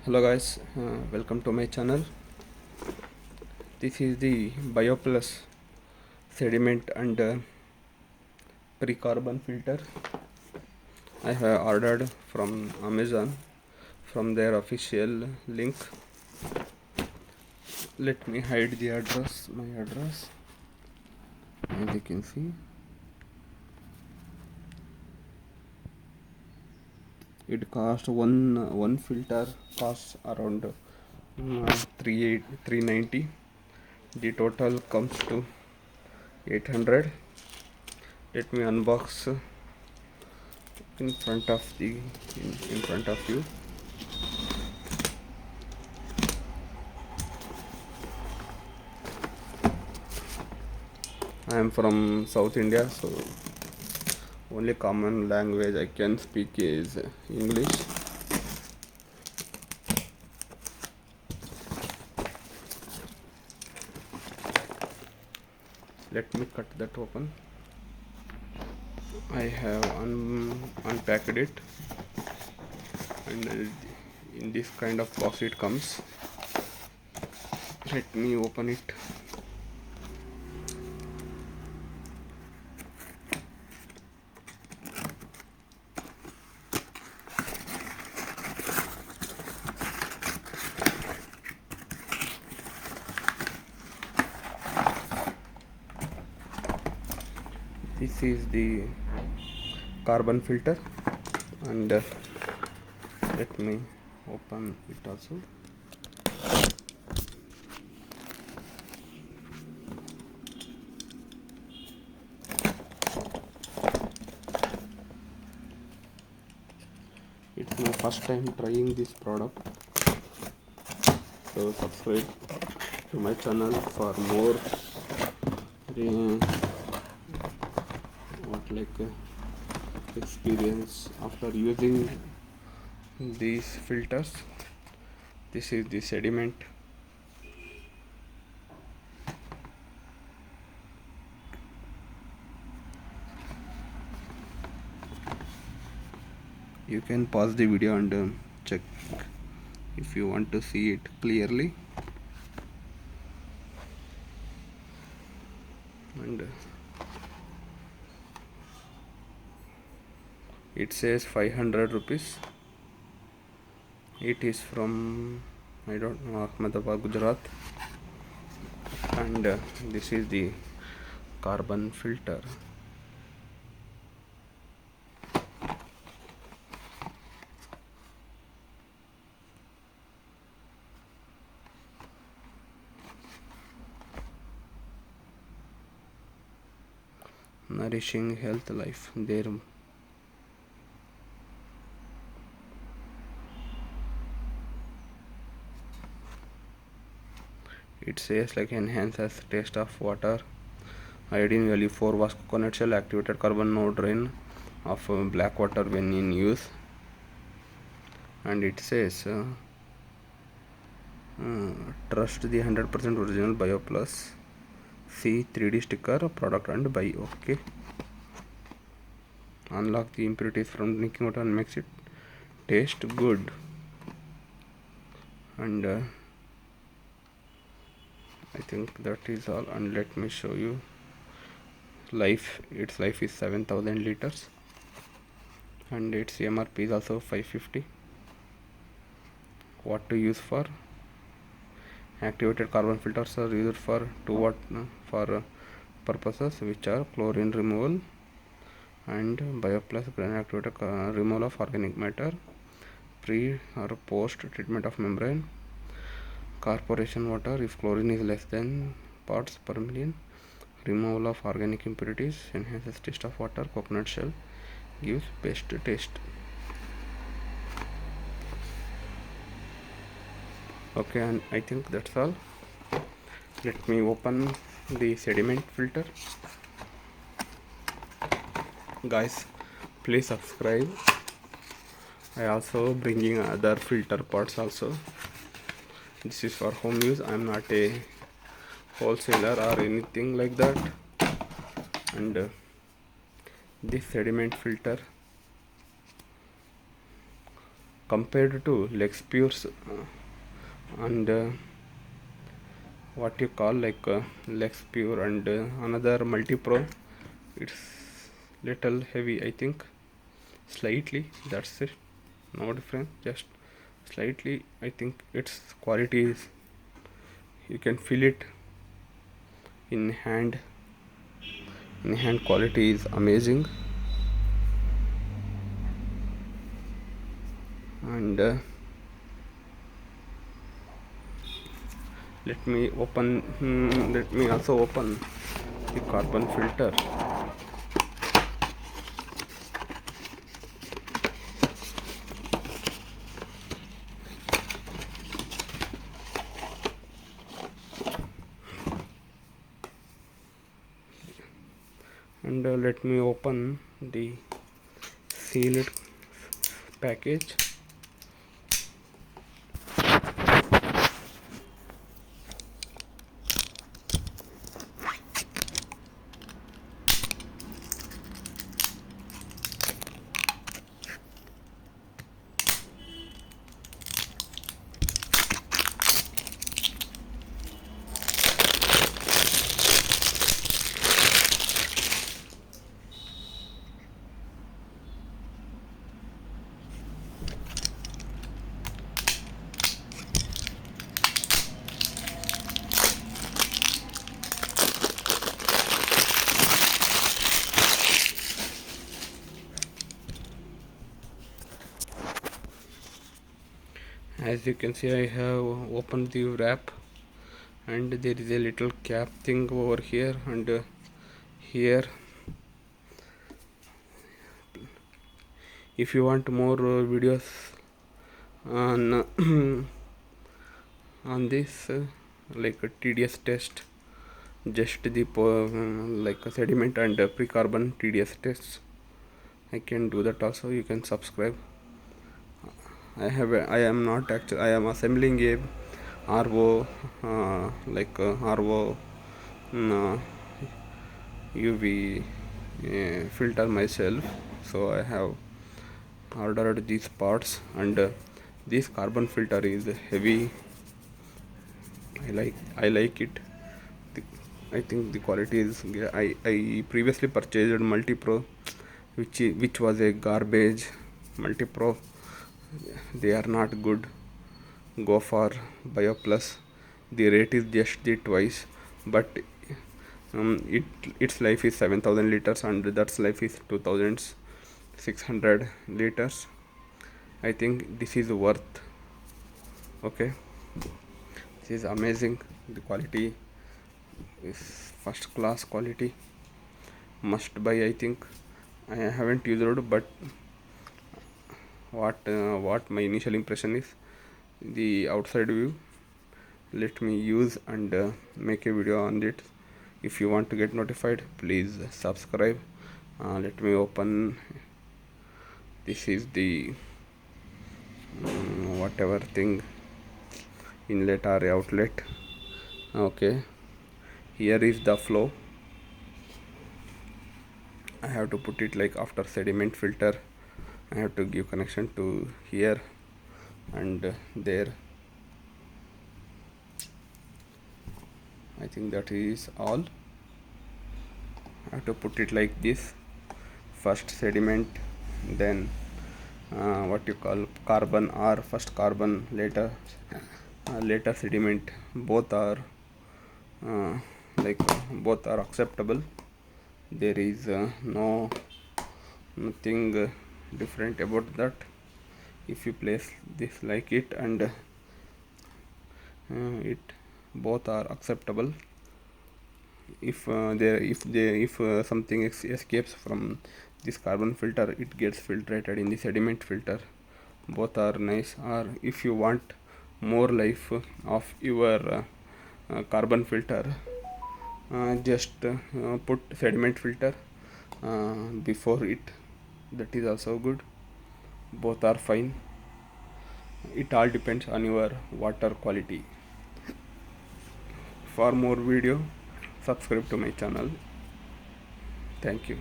Hello guys, welcome to my channel. This is the BioPlus sediment and pre-carbon filter. I have ordered from Amazon from their official link. Let me hide the address, my address. As you can see, it cost one filter costs around 390. The total comes to 800. Let me unbox in front of in front of you. I am from South India, so only common language I can speak is English. Let me cut that open. I have unpacked it, and in this kind of box it comes. Let me open it. This is the carbon filter, and let me open it also. It's my first time trying this product, so subscribe to my channel for more experience after using these filters. This is the sediment. You can pause the video and check if you want to see it clearly. And it says 500 rupees. It is from, I don't know, Ahmedabad, Gujarat. And this is the carbon filter. Nourishing health life. There it says like enhances taste of water. Iodine value 4 was coconut shell activated carbon no drain of black water when in use. And it says trust the 100% original BioPlus. See 3D sticker, product and buy. Okay. Unlock the impurities from drinking water and makes it taste good. And I think that is all. And let me show you its life is 7,000 liters, and its MRP is also 550. What to use for? Activated carbon filters are used for purposes which are chlorine removal and BioPlus granular activated removal of organic matter, pre or post treatment of membrane, corporation water if chlorine is less than parts per million, removal of organic impurities, enhances taste of water, coconut shell gives best taste. Okay, and I think that's all. Let me open the sediment filter. Guys, please subscribe. I also bringing other filter parts also. This is for home use. I am not a wholesaler or anything like that. And this sediment filter compared to Lexpure's and what you call like Lexpure and another multi-pro, it's little heavy, I think, slightly, that's it, no difference, just slightly. I think its quality is, you can feel it in hand. In hand quality is amazing. And let me also open the carbon filter. And let me open the sealed package. As you can see, I have opened the wrap, and there is a little cap thing over here, and here. If you want more videos on on this like a TDS test, just the like a sediment and pre-carbon TDS tests, I can do that also. You can subscribe. I am not actually, I am assembling a RO RO UV filter myself, so I have ordered these parts, and this carbon filter is heavy. I like it. I think the quality is, I previously purchased multi-pro, which was a garbage multi-pro. They are not good. Go for Bio Plus. The rate is just the twice, but its life is 7,000 liters, and that's life is 2,600 liters. I think this is worth. Okay, this is amazing. The quality is first class quality. Must buy, I think. I haven't used it, but what my initial impression is the outside view. Let me use and make a video on it. If you want to get notified, please subscribe. Let me open. This is the whatever thing, inlet or outlet. Okay, here is the flow. I have to put it like after sediment filter. I have to give connection to here and there. I think that is all. I have to put it like this. First sediment, then what you call carbon, or first carbon, later sediment. Both are both are acceptable. There is nothing different about that. If you place this like it, and it both are acceptable. If something escapes from this carbon filter, it gets filtrated in the sediment filter. Both are nice. Or if you want more life of your carbon filter, just put sediment filter before it. That is also good. Both are fine. It all depends on your water quality. For more video, subscribe to my channel. Thank you.